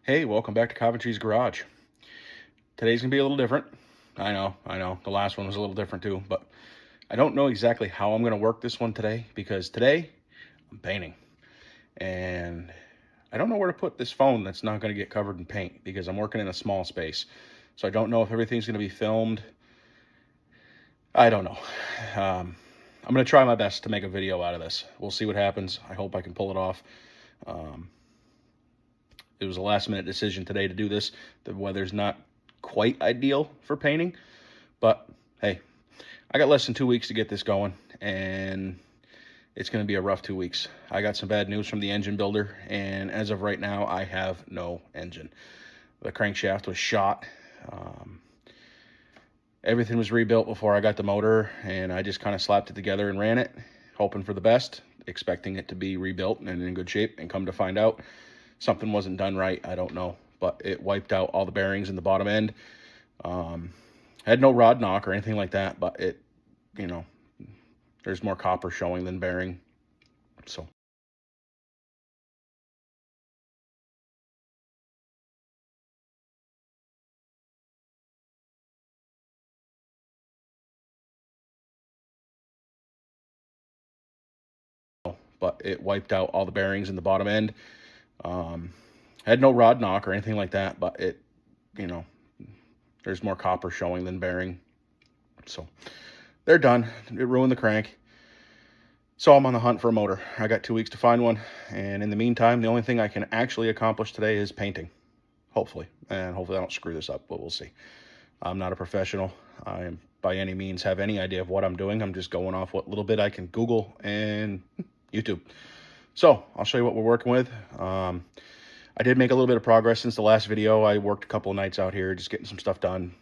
Hey, welcome back to Coventry's Garage. Today's gonna be a little different. I know. The last one was a little different too, but I don't know exactly how I'm gonna work this one today because today I'm painting. And I don't know where to put this phone that's not gonna get covered in paint because I'm working in a small space. So I don't know if everything's gonna be filmed. I don't know. I'm gonna try my best to make a video out of this. We'll see what happens. I hope I can pull it off. Um, It was a last minute decision today to do this. The weather's not quite ideal for painting, but hey, I got less than 2 weeks to get this going, and it's going to be a rough 2 weeks. I got some bad news from the engine builder, and as of right now, I have no engine. The crankshaft was shot. Um, Everything was rebuilt before I got the motor, and I just kind of slapped it together and ran it, hoping for the best, expecting it to be rebuilt and in good shape, and come to find out, something wasn't done right. I don't know, but it wiped out all the bearings in the bottom end. Had no rod knock or anything like that, but you know, there's more copper showing than bearing. So, but it wiped out all the bearings in the bottom end. Had no rod knock or anything like that, but you know, there's more copper showing than bearing. So they're done. It ruined the crank. So I'm on the hunt for a motor. I got 2 weeks to find one. And in the meantime, the only thing I can actually accomplish today is painting. Hopefully. And hopefully I don't screw this up, but we'll see. I'm not a professional. I am by any means have any idea of what I'm doing. I'm just going off what little bit I can Google and YouTube. So I'll show you what we're working with. I did make a little bit of progress since the last video. I worked a couple of nights out here just getting some stuff done.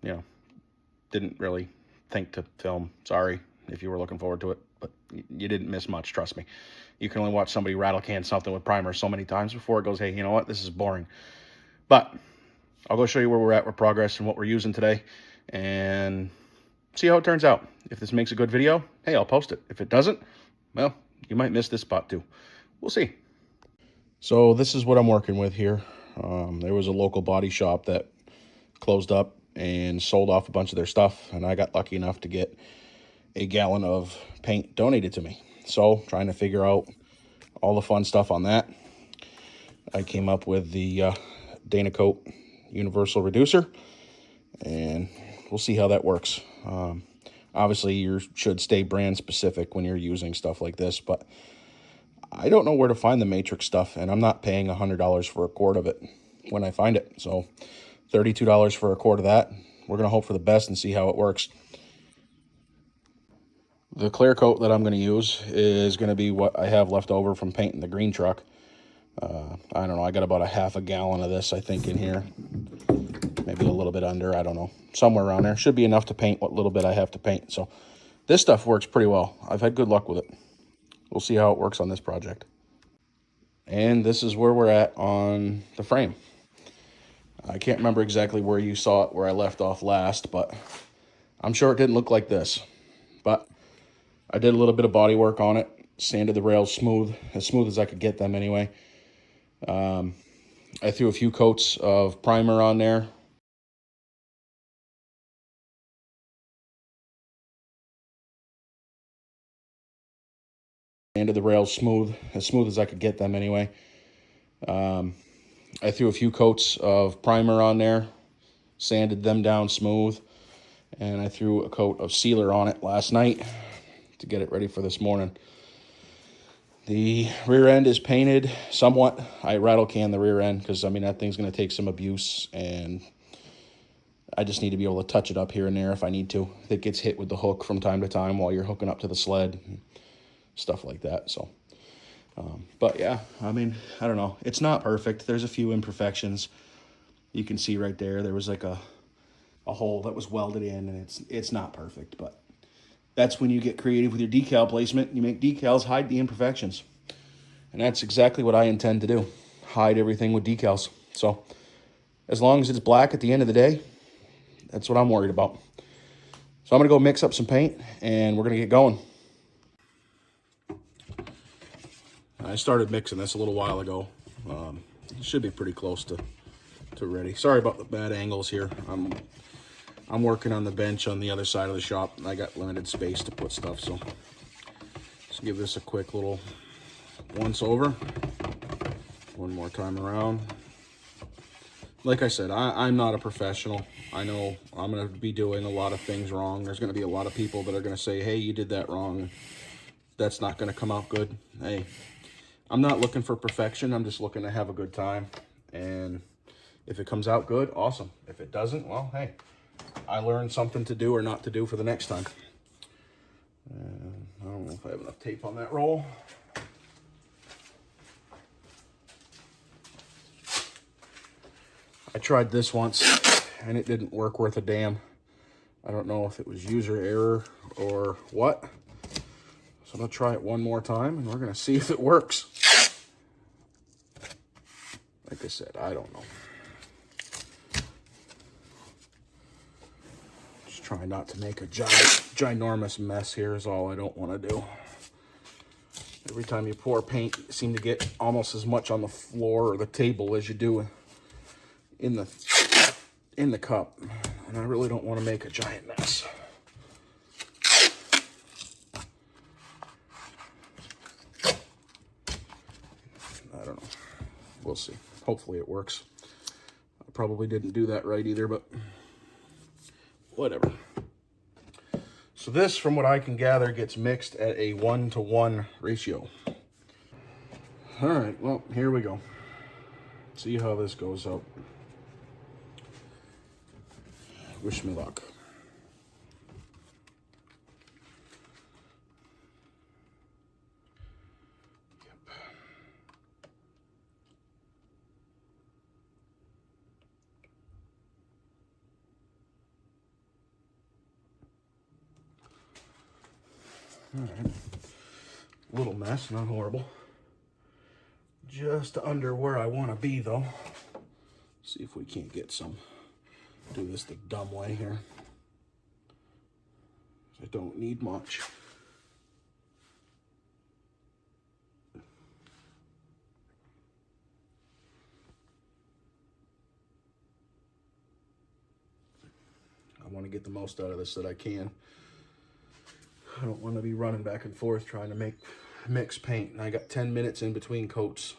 You know, didn't really think to film. Sorry if you were looking forward to it, but you didn't miss much, trust me. You can only watch somebody rattle can something with primer so many times before it goes, hey, you know what, this is boring. But I'll go show you where we're at with progress and what we're using today and see how it turns out. If this makes a good video, hey, I'll post it. If it doesn't, well, you might miss this spot too. We'll see. So this is what I'm working with here. There was a local body shop that closed up and sold off a bunch of their stuff, and I got lucky enough to get a gallon of paint donated to me. So trying to figure out all the fun stuff on that, I came up with the Danacoat Universal Reducer, and we'll see how that works. Obviously, you should stay brand specific when you're using stuff like this, but I don't know where to find the Matrix stuff, and I'm not paying $100 for a quart of it when I find it. So $32 for a quart of that. We're going to hope for the best and see how it works. The clear coat that I'm going to use is going to be what I have left over from painting the green truck. I don't know, I got about a half a gallon of this, I think, in here. Maybe a little bit under, I don't know. Somewhere around there. Should be enough to paint what little bit I have to paint. So this stuff works pretty well. I've had good luck with it. We'll see how it works on this project. And this is where we're at on the frame. I can't remember exactly where you saw it, where I left off last, but I'm sure it didn't look like this. But I did a little bit of body work on it, sanded the rails smooth as I could get them anyway. I threw a few coats of primer on there. Sanded the rails smooth as I could get them anyway. I threw a few coats of primer on there, sanded them down smooth, and I threw a coat of sealer on it last night to get it ready for this morning. The rear end is painted somewhat. I rattle can the rear end because, I mean, that thing's going to take some abuse, and I just need to be able to touch it up here and there if I need to. It gets hit with the hook from time to time while you're hooking up to the sled, and stuff like that. So, but yeah, I mean, I don't know. It's not perfect. There's a few imperfections. You can see right there. There was like a hole that was welded in, and it's not perfect, but that's when you get creative with your decal placement. You make decals hide the imperfections. And that's exactly what I intend to do. Hide everything with decals. So as long as it's black at the end of the day, that's what I'm worried about. So I'm going to go mix up some paint, and we're going to get going. I started mixing this a little while ago. It should be pretty close to ready. Sorry about the bad angles here. I'm working on the bench on the other side of the shop, and I got limited space to put stuff, so just give this a quick little once over. One more time around. Like I said, I'm not a professional. I know I'm going to be doing a lot of things wrong. There's going to be a lot of people that are going to say, hey, you did that wrong. That's not going to come out good. Hey, I'm not looking for perfection. I'm just looking to have a good time. And if it comes out good, awesome. If it doesn't, well, hey, I learned something to do or not to do for the next time. I don't know if I have enough tape on that roll. I tried this once and it didn't work worth a damn. I don't know if it was user error or what. So I'm gonna try it one more time and we're gonna see if it works. Like I said, I don't know. Just trying not to make a ginormous mess here is all I don't want to do. Every time you pour paint, you seem to get almost as much on the floor or the table as you do in the cup, and I really don't want to make a giant mess. I don't know. We'll see. Hopefully it works. I probably didn't do that right either, but whatever. So this, from what I can gather, gets mixed at a 1-to-1 ratio. All right, well, here we go. See how this goes out. Wish me luck. Yep. All right. Little mess, not horrible. Just under where I want to be, though. See if we can't get some. Do this the dumb way here. I don't need much. I want to get the most out of this that I can. I don't want to be running back and forth trying to mix paint. And I got 10 minutes in between coats.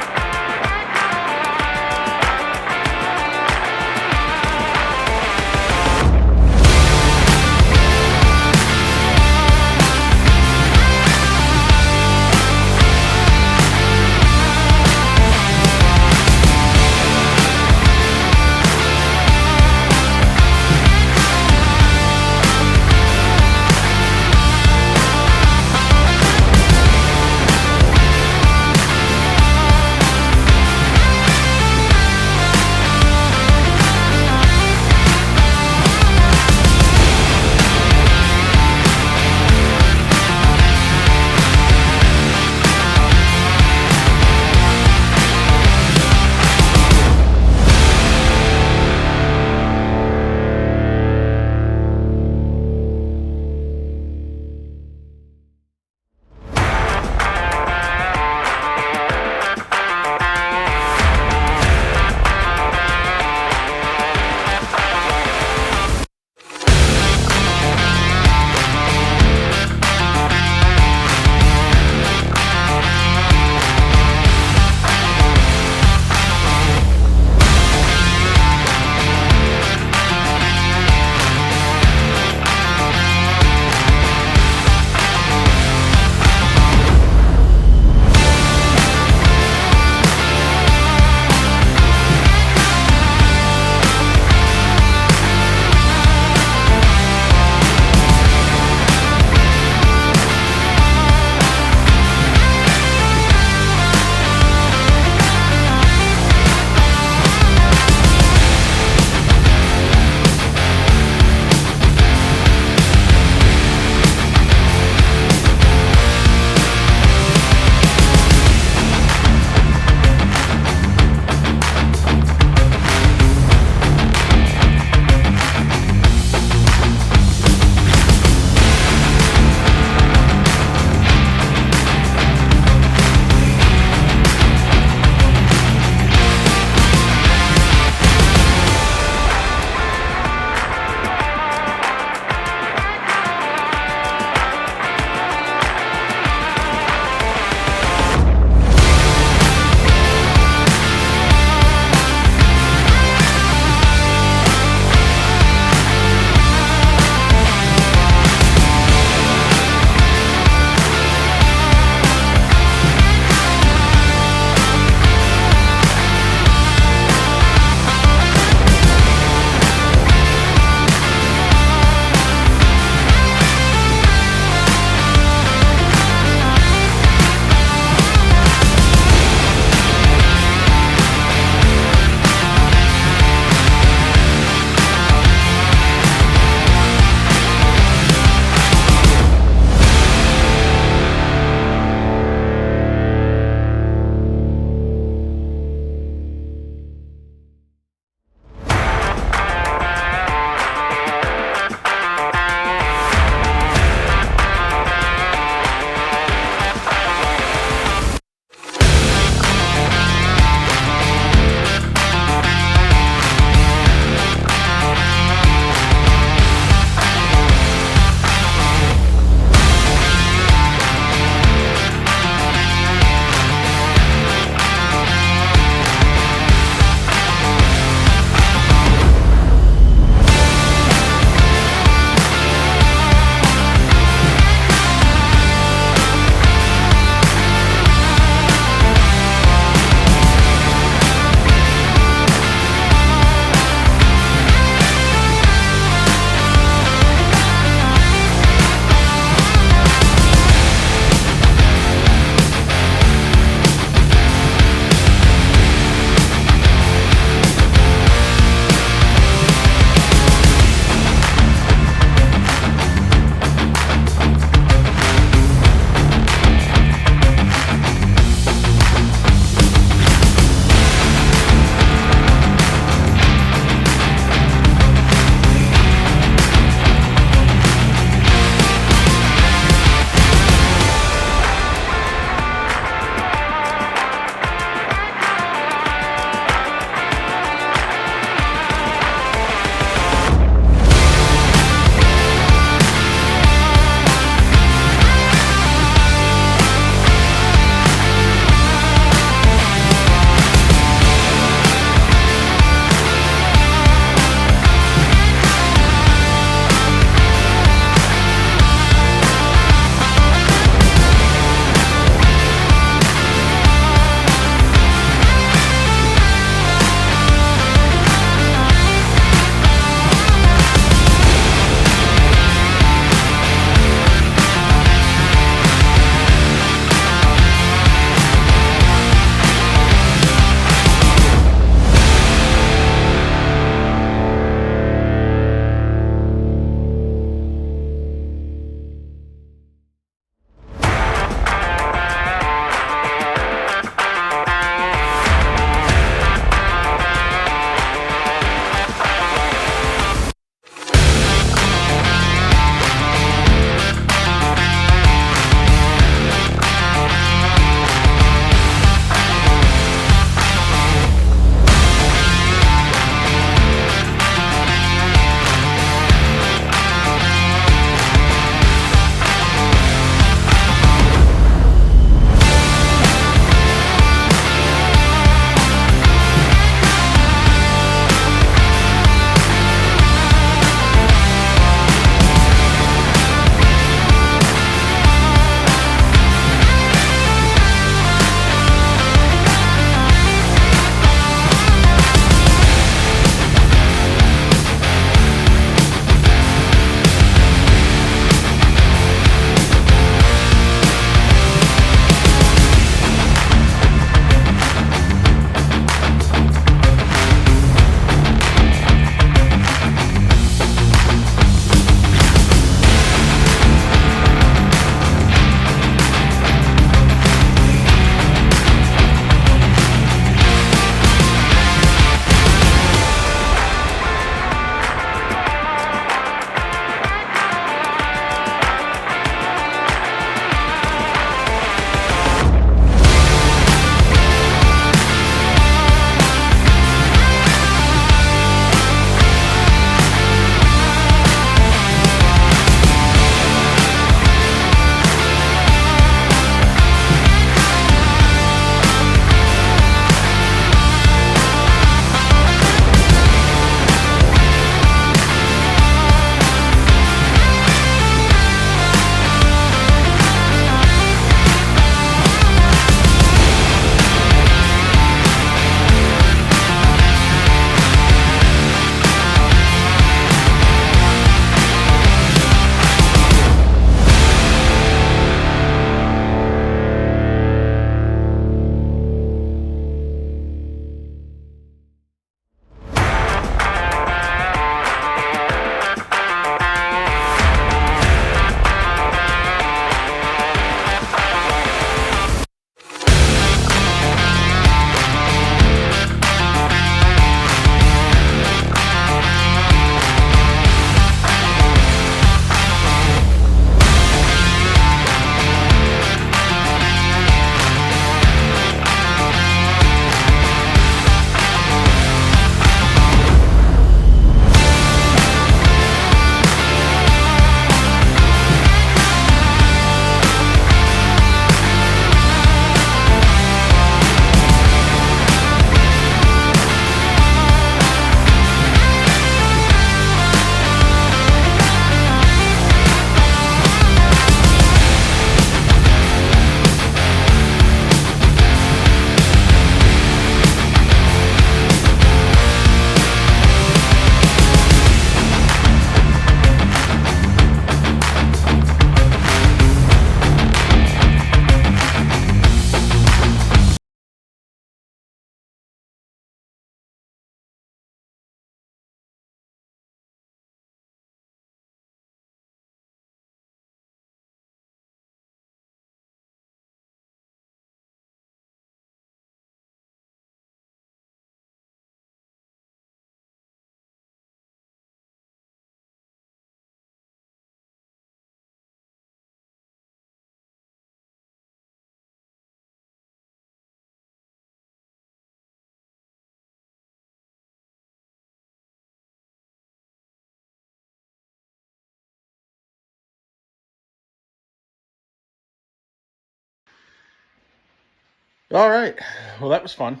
All right. Well, that was fun.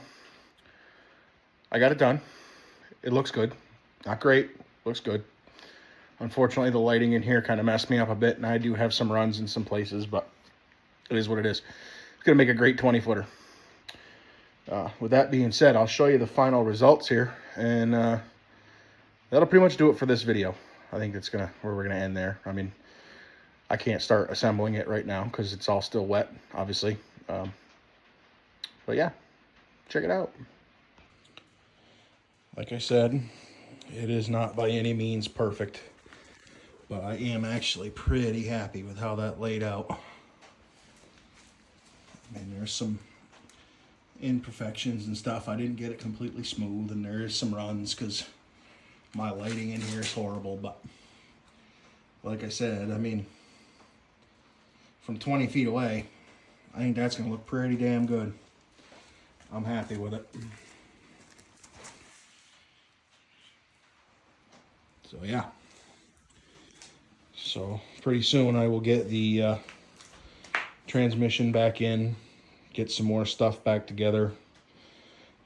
I got it done. It looks good. Not great. Looks good. Unfortunately, the lighting in here kind of messed me up a bit, and I do have some runs in some places, but it is what it is. It's going to make a great 20-footer. With that being said, I'll show you the final results here, and that'll pretty much do it for this video. I think that's where we're gonna end there. I mean, I can't start assembling it right now because it's all still wet, obviously. But yeah, check it out. Like I said, it is not by any means perfect, but I am actually pretty happy with how that laid out. And there's some imperfections and stuff. I didn't get it completely smooth, and there is some runs because my lighting in here is horrible. But like I said, I mean, from 20 feet away, I think that's gonna look pretty damn good. I'm happy with it. So yeah. So pretty soon I will get the transmission back in, get some more stuff back together.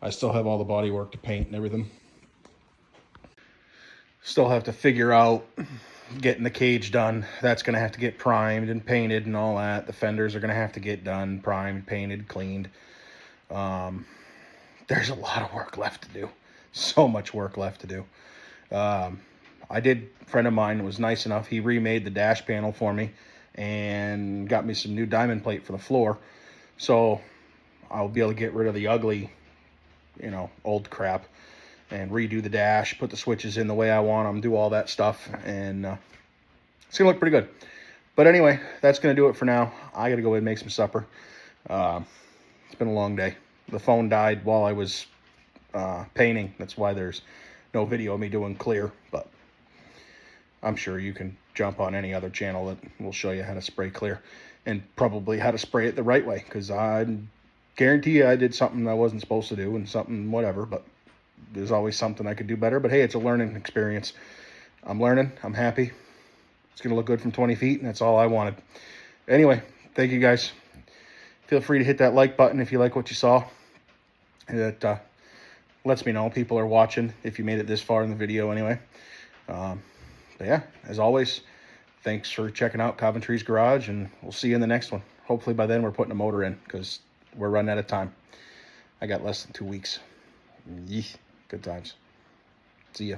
I still have all the body work to paint and everything. Still have to figure out getting the cage done. That's going to have to get primed and painted and all that. The fenders are going to have to get done, primed, painted, cleaned. There's a lot of work left to do. So much work left to do. A friend of mine was nice enough. He remade the dash panel for me and got me some new diamond plate for the floor. So I'll be able to get rid of the ugly, old crap and redo the dash, put the switches in the way I want them, do all that stuff. And it's going to look pretty good. But anyway, that's going to do it for now. I got to go and make some supper. It's been a long day. The phone died while I was painting. That's why there's no video of me doing clear. But I'm sure you can jump on any other channel that will show you how to spray clear and probably how to spray it the right way, because I guarantee you I did something I wasn't supposed to do and something whatever, but there's always something I could do better. But hey, it's a learning experience. I'm learning. I'm happy. It's going to look good from 20 feet, and that's all I wanted. Anyway, thank you guys. Feel free to hit that like button if you like what you saw. That lets me know people are watching if you made it this far in the video anyway. But yeah, as always, thanks for checking out Coventry's Garage, and we'll see you in the next one. Hopefully by then we're putting a motor in, because we're running out of time. I got less than 2 weeks. Yee, good times. See ya.